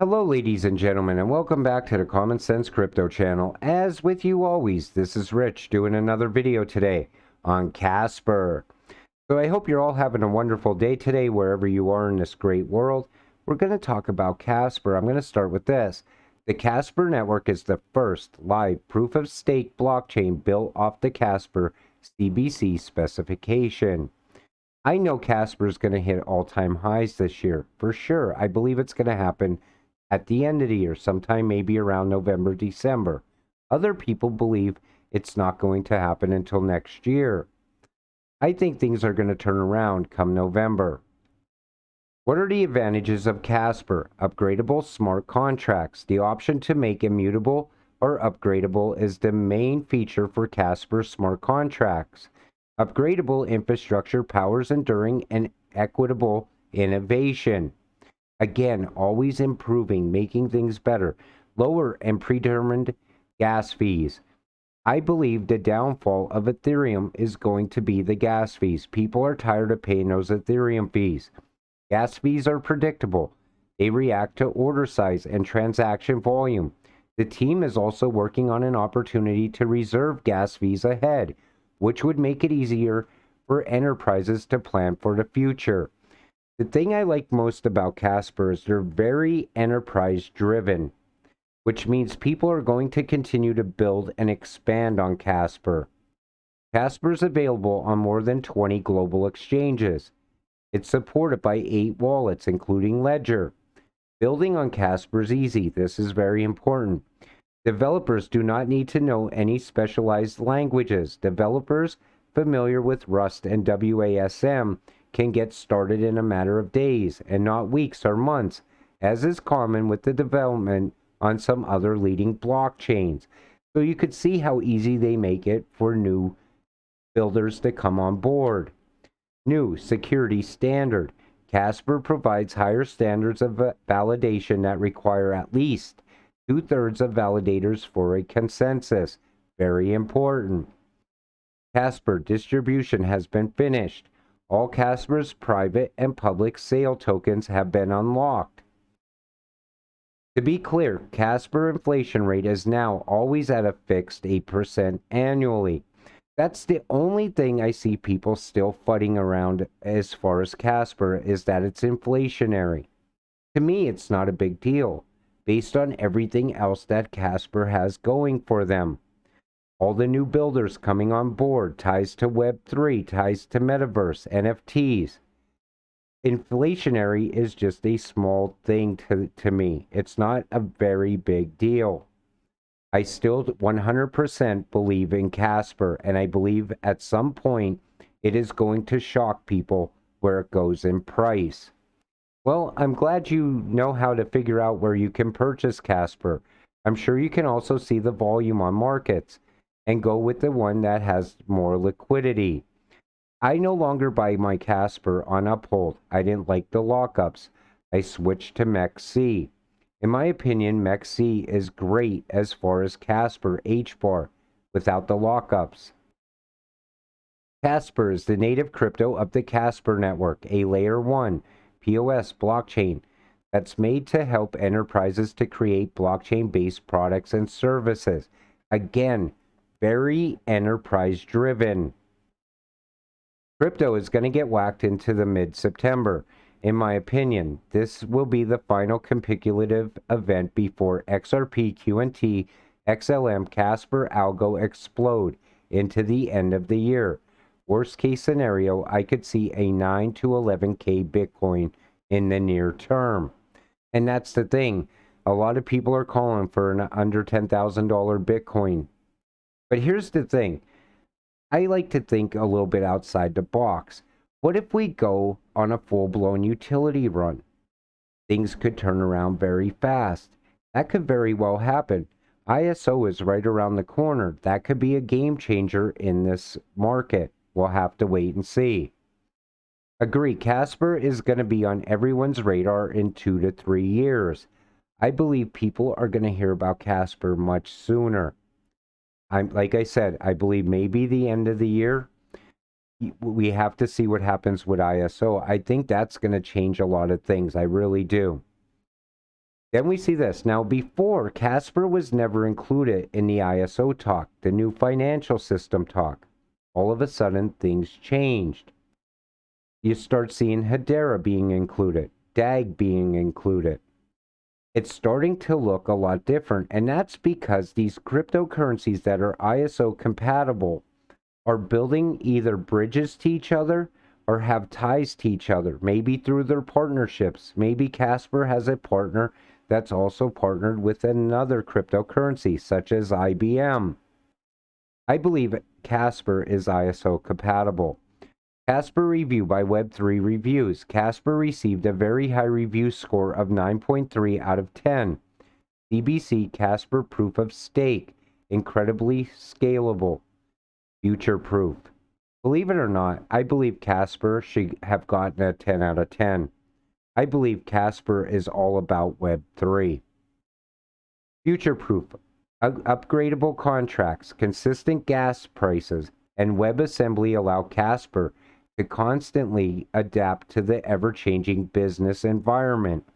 Hello, ladies and gentlemen, and welcome back to the Common Sense Crypto channel. As with you always, this is Rich doing another video today on Casper. So I hope you're all having a wonderful day today, wherever you are in this great world. We're going to talk about Casper. I'm going to start with this. The Casper network is the first live proof-of-stake blockchain built off the Casper CBC specification. I know Casper is going to hit all-time highs this year, for sure. I believe it's going to happen at the end of the year, sometime maybe around November, December. Other people believe it's not going to happen until next year. I think things are going to turn around come November. What are the advantages of Casper? Upgradable smart contracts. The option to make immutable or upgradable is the main feature for Casper smart contracts. Upgradable infrastructure powers enduring and equitable innovation. Again, always improving, making things better. Lower and predetermined gas fees. I believe the downfall of Ethereum is going to be the gas fees. People are tired of paying those Ethereum fees. Gas fees are predictable. They react to order size and transaction volume. The team is also working on an opportunity to reserve gas fees ahead, which would make it easier for enterprises to plan for the future. The thing I like most about Casper is they're very enterprise driven, which means people are going to continue to build and expand on Casper. Casper is available on more than 20 global exchanges. It's supported by 8 wallets, including Ledger. Building on Casper is easy. This is very important. Developers do not need to know any specialized languages. Developers familiar with Rust and WASM can get started in a matter of days and not weeks or months, as is common with the development on some other leading blockchains. So you could see how easy they make it for new builders to come on board. New security standard. Casper provides higher standards of validation that require at least 2/3 of validators for a consensus. Very important. Casper distribution has been finished. All Casper's private and public sale tokens have been unlocked. To be clear, Casper inflation rate is now always at a fixed 8% annually. That's the only thing I see people still fighting around as far as Casper, is that it's inflationary. To me, it's not a big deal, based on everything else that Casper has going for them. All the new builders coming on board, ties to Web3, ties to Metaverse, NFTs. Inflationary is just a small thing to me. It's not a very big deal. I still 100% believe in Casper, and I believe at some point it is going to shock people where it goes in price. Well, I'm glad you know how to figure out where you can purchase Casper. I'm sure you can also see the volume on markets and go with the one that has more liquidity. I no longer buy my Casper on Uphold. I didn't like the lockups. I switched to MEXC. In my opinion, MEXC is great as far as Casper HBAR without the lockups. Casper is the native crypto of the Casper network, a layer 1 POS blockchain that's made to help enterprises to create blockchain-based products and services. Again, very enterprise-driven. Crypto is going to get whacked into the mid-September. In my opinion, this will be the final competitive event before XRP, QNT, XLM, Casper, Algo explode into the end of the year. Worst case scenario, I could see a 9 to 11K Bitcoin in the near term. And that's the thing. A lot of people are calling for an under $10,000 Bitcoin. But here's the thing. I like to think a little bit outside the box. What if we go on a full-blown utility run? Things could turn around very fast. That could very well happen. ISO is right around the corner. That could be a game changer in this market. We'll have to wait and see. Agree, Casper is going to be on everyone's radar in 2 to 3 years. I believe people are going to hear about Casper much sooner. Like I said, I believe maybe the end of the year. We have to see what happens with ISO. I think that's going to change a lot of things. I really do. Then we see this. Now, before, Casper was never included in the ISO talk, the new financial system talk. All of a sudden, things changed. You start seeing Hedera being included, DAG being included. It's starting to look a lot different, and that's because these cryptocurrencies that are ISO compatible are building either bridges to each other or have ties to each other, maybe through their partnerships. Maybe Casper has a partner that's also partnered with another cryptocurrency, such as IBM. I believe Casper is ISO compatible. Casper review by Web3 Reviews. Casper received a very high review score of 9.3 out of 10. CBC Casper proof of stake. Incredibly scalable. Future proof. Believe it or not, I believe Casper should have gotten a 10 out of 10. I believe Casper is all about Web3. Future proof. Upgradable contracts, consistent gas prices, and WebAssembly allow Casper to constantly adapt to the ever-changing business environment.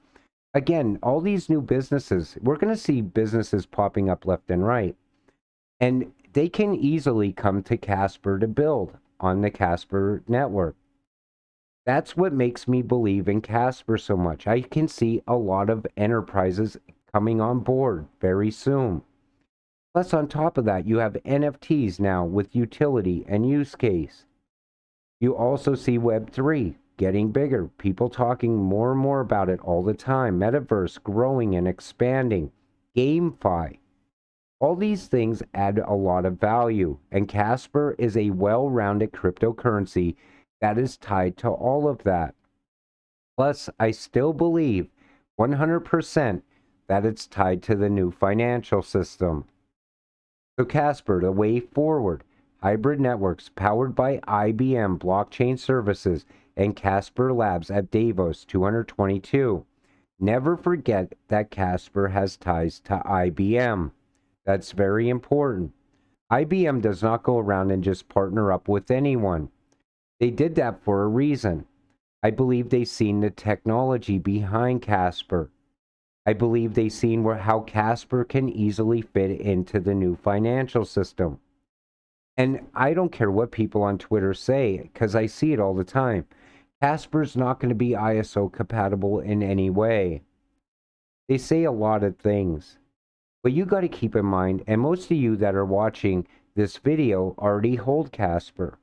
Again, all these new businesses, we're going to see businesses popping up left and right. And they can easily come to Casper to build on the Casper network. That's what makes me believe in Casper so much. I can see a lot of enterprises coming on board very soon. Plus, on top of that, you have NFTs now with utility and use case. You also see Web3 getting bigger, people talking more and more about it all the time, metaverse growing and expanding, GameFi. All these things add a lot of value, and Casper is a well-rounded cryptocurrency that is tied to all of that. Plus, I still believe 100% that it's tied to the new financial system. So Casper, the way forward. Hybrid networks powered by IBM blockchain services and Casper Labs at Davos 222. Never forget that Casper has ties to IBM. That's very important. IBM does not go around and just partner up with anyone. They did that for a reason. I believe they've seen the technology behind Casper. I believe they've seen how Casper can easily fit into the new financial system. And I don't care what people on Twitter say, because I see it all the time. Casper's not going to be ISO compatible in any way. They say a lot of things. But you got to keep in mind, and most of you that are watching this video already hold Casper.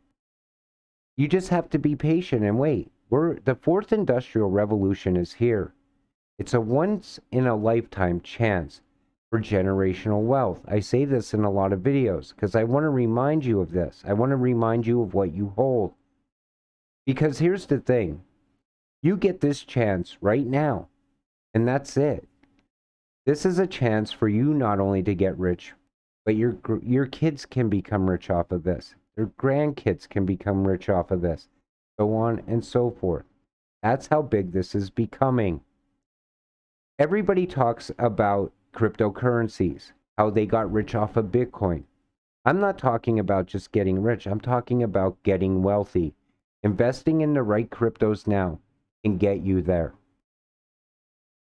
You just have to be patient and wait. The fourth industrial revolution is here. It's a once-in-a-lifetime chance for generational wealth. I say this in a lot of videos because I want to remind you of this. I want to remind you of what you hold. Because here's the thing. You get this chance right now, and that's it. This is a chance for you not only to get rich, but your kids can become rich off of this. Their grandkids can become rich off of this. So on and so forth. That's how big this is becoming. Everybody talks about cryptocurrencies, how they got rich off of Bitcoin. I'm not talking about just getting rich. I'm talking about getting wealthy. Investing in the right cryptos now can get you there.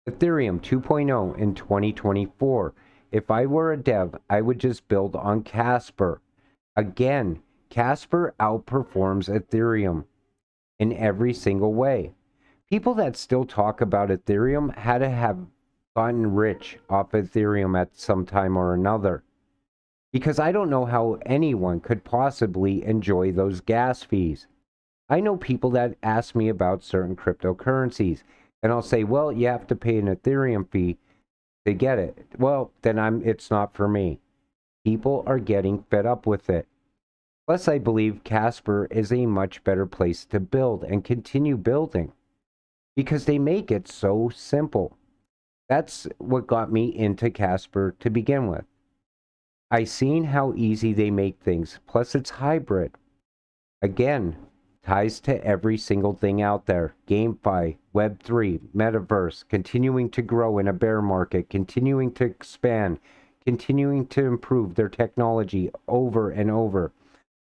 Ethereum 2.0 in 2024. If I were a dev, I would just build on Casper. Again, Casper outperforms Ethereum in every single way. People that still talk about Ethereum had to have gotten rich off Ethereum at some time or another. Because I don't know how anyone could possibly enjoy those gas fees. I know people that ask me about certain cryptocurrencies, and I'll say, well, you have to pay an Ethereum fee to get it. Well, then it's not for me. People are getting fed up with it. Plus, I believe Casper is a much better place to build and continue building because they make it so simple. That's what got me into Casper to begin with. I seen how easy they make things. Plus, it's hybrid. Again, ties to every single thing out there. GameFi, Web3, Metaverse, continuing to grow in a bear market, continuing to expand, continuing to improve their technology over and over.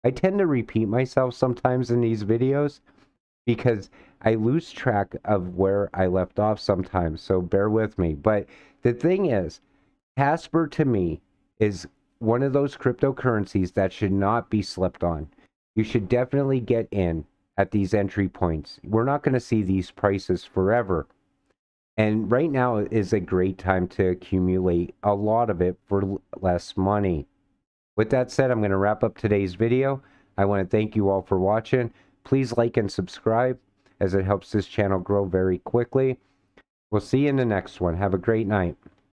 I tend to repeat myself sometimes in these videos because I lose track of where I left off sometimes, so bear with me. But The thing is, Casper to me is one of those cryptocurrencies that should not be slept on. You should definitely get in at these entry points. We're not going to see these prices forever. And right now is a great time to accumulate a lot of it for less money. With that said, I'm going to wrap up today's video. I want to thank you all for watching. Please like and subscribe, as it helps this channel grow very quickly. We'll see you in the next one. Have a great night.